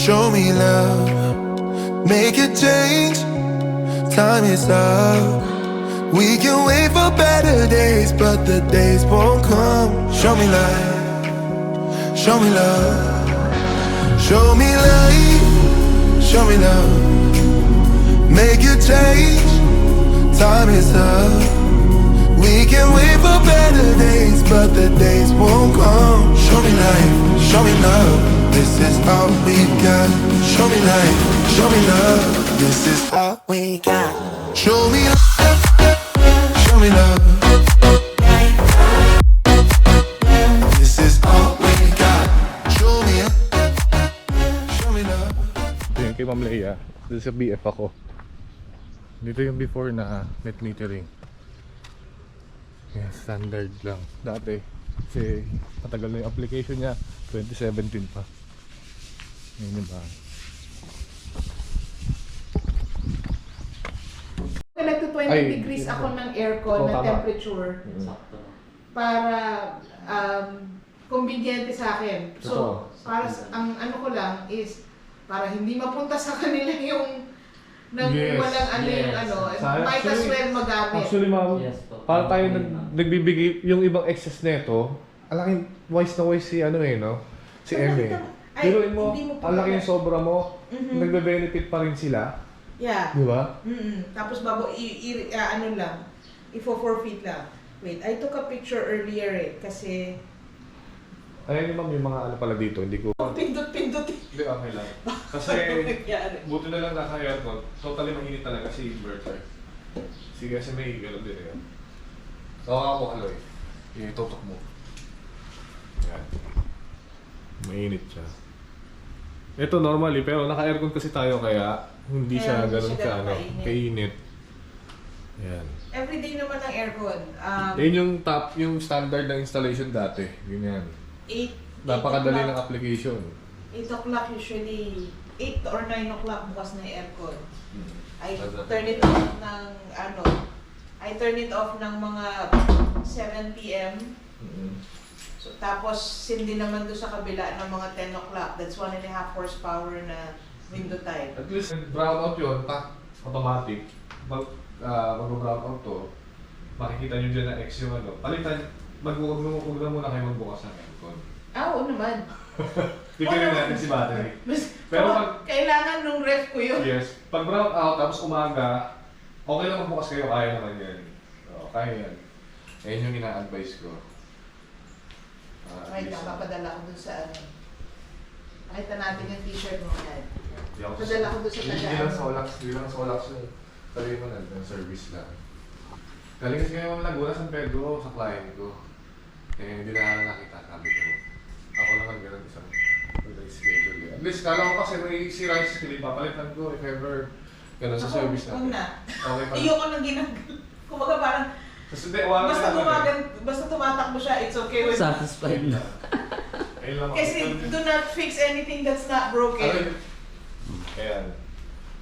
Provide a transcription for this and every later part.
Show me love, make a change. Time is up. We can wait for better days, but the days won't come. Show me light, show me love. Show me light, show me love. Make a change. Time is up. We can wait for better days, but the days won't come. Show me light, show me love. This is all we got. Show me light, show me love. This is all we got. Show me love, show me love. This is all we got. Show me love. Ito yung kay Ma'am Leia. Dito sa BF ako. Dito yung before na net metering. Yan, standard lang. Dati, kasi matagal na yung application niya. 2017 pa. Ngayon yung ba? Like to 20 degrees ako ng aircon na temperature para conveniente sa akin. So, para ang ano ko lang is para hindi mapunta sa kanila yung nang walang ano yung ano, might as well magamit. Actually, ma'am, para tayo nagbibigay yung ibang excess neto, alaking wise na wise si ano eh, no? Si Eme. Pero mo, alaki yung sobra mo, nagbe-benefit pa rin sila. Yeah. Di ba? Tapos ano lang, i-forfeit lang. Wait, I took a picture earlier eh, kasi Ayan yung ma'am, yung mga ano pala dito, hindi ko... pindot-pindot eh. Hindi, okay lang. Kasi, buti na lang naka-aircon. Totally mainit talaga si inverter. Sige, kasi may gano'n din eh. Tawa mo, Aloy. Itutok mo. Ayan. Mainit siya. Ito normally, pero naka-aircon kasi tayo kaya hindi siya gano'n ka ano, kainit. Ayan. Everyday naman ang aircon. Yan yung top, yung standard ng installation dati. Ganyan. 8 Napakadali ng application. 8 o'clock usually, 8 or 9 o'clock bukas na yung aircon. I turn it off ng ano, I turn it off ng mga 7 p.m. So, tapos sindi naman doon sa kabila ng mga 10 o'clock. That's 1.5 horsepower na window type. At least brown out yun, automatic. Mag-brown out to, makikita nyo dyan na X yung ano. Palitan, huwag na muna kayo magbukas ng aircon. Oo naman. Bigyan natin si battery. Pero pag... Kailangan nung ref ko yun. Yes. Pag brown out, tapos umaga, okay lang magbukas kayo, kaya naman yan. So, kaya yan. Ayan yung ina-advise ko. Ay, nakapadala ko dun sa ano. Nakita natin yung t-shirt mo yan. Padala ko dun sa tagaan. Hindi lang SOLAX, yung sabihin mo na, service lang. Galing kasi kayo mga Laguna, San Pedro, sa client ko. Eh, hindi na nakita, sabi ko. Ako naman ganun isang schedule eh. At least, kala ko kasi may si Rice, hindi papalitan ko if ever ganun sa service natin. Huwag na. Okay pa. Iyo ko nang ginagawa. Kumbaga parang, basta tumatakbo siya, it's okay with... Satisfied na. Kasi do not fix anything that's not broken. Ayan.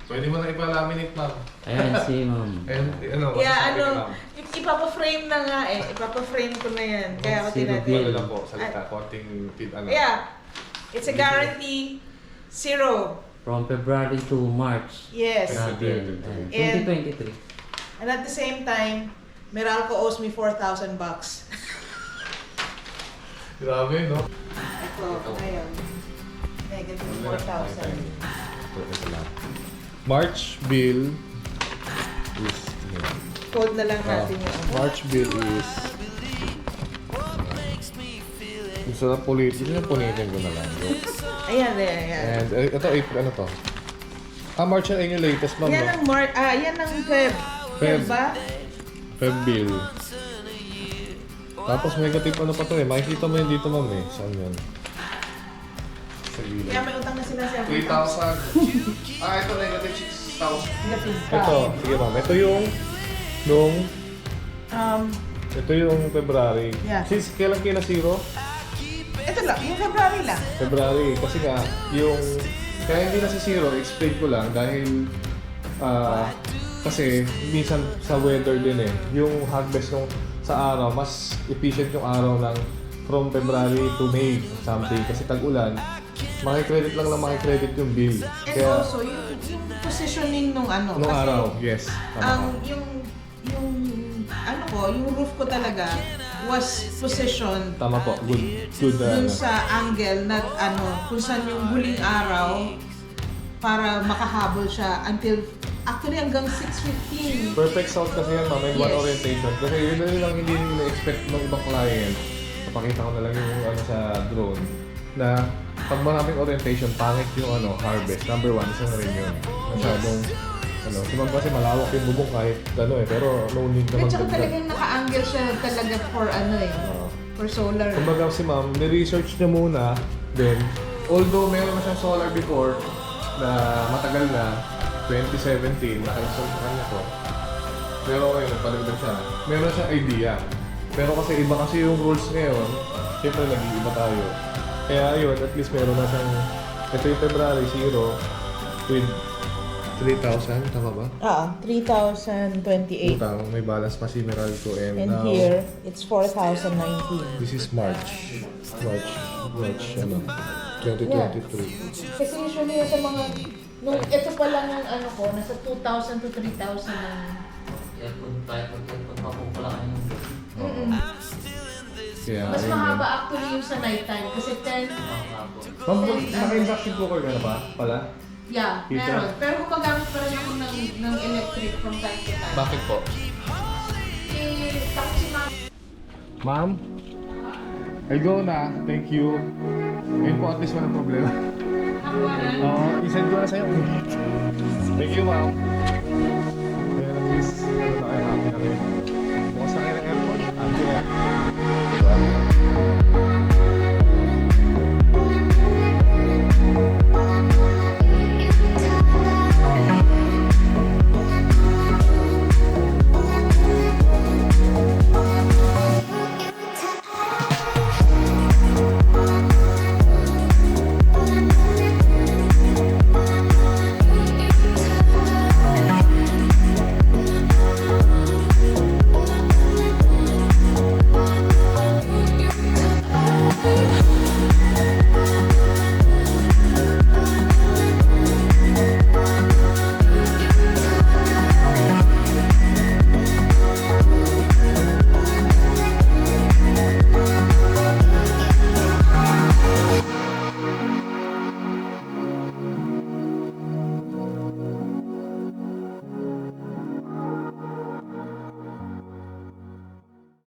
Pwede mo na ipalaminate, ma'am. Ayan si ma'am. Ayan, ano, Yeah, masasabi ano, ni ma'am. ipapaframe na nga eh. Ipapaframe ko na yan. Kaya ako tinatin. Ano lang po, salita, konting ano. Yeah. It's a guarantee 0. From February to March. Yes. Natin. And- 2023. And at the same time, Meralco owes me $4,000. Grabe, no? Ito, ngayon. Negative 4,000. March bill is... Code na lang natin yung March bill is... Gusto na pulitin. Gusto na pulitin ko na lang. Ayan, ayan. And ito, April, ano to? March yan yung latest, ma'am. Yan ang yan ang Feb. Feb ba? Feb bill. Tapos negative ano pa to eh. Makikita mo yun dito, ma'am eh. Saan yun? Sa gilid. Kaya may utang na sila sa 3,000. Ito negative 6,000. Ito. Ito, sige ma'am. Ito yung ito yung February. Yeah. Since kailan kayo na zero? Ito lang, yung February lang. February. Kasi nga, yung... Kaya hindi na si zero, explain ko lang dahil... kasi minsan sa weather din eh. Yung harvest nung sa araw, mas efficient yung araw ng from February to May something. Kasi tag-ulan, Makikredit lang makikredit yung bill. And also, yung positioning nung ano. Nung kasi araw, yes. ang yung roof ko talaga was positioned Tama po, good. dun sa angle na kung saan yung huling araw para makahabol siya until actually hanggang 6:15. Perfect sound kasi yan, ma'am, and one Yes. orientation. Kasi yun na lang hindi nila expect ng ibang client. Napakita ko na lang yung sa drone na pag maraming orientation, pangit yung harvest. Number one, isa na rin yun. Masyadong, si ma'am kasi malawak yung bubong kahit pero no need naman. At saka talagang naka-angle siya talaga for for solar. Kumbaga si ma'am, ni-research niya muna, then, although meron na siyang solar before, na matagal na, 2017, naka-install sa kanya to. Pero ngayon, nagpalagdag siya. Meron siyang idea. Pero kasi iba kasi yung rules ngayon, syempre nag-iiba tayo. Kaya yun, at least meron na siyang, ito yung February 0 with 3,000, tama ba? 3,028. Utang, may balance pa si Meralco and And now, here, it's 4,019. this is March, 2023. Kasi usually sa mga, ito pa lang yung nasa 2,000 to 3,000 ang... Kaya, Mas ayun mahaba yun. actually yung sa nighttime kasi 10, Ma'am, naka-induction cooker ka na ba pala? yeah, Heater? meron. Pero gumagamit pa rin ako ng electric from time to time. Bakit po? Tapos si ma'am, Ma'am? I'll go na. Thank you. Ngayon po at least walang problema. Oo, isend ko na sa'yo. Thank you, ma'am. Kaya at least, tayo.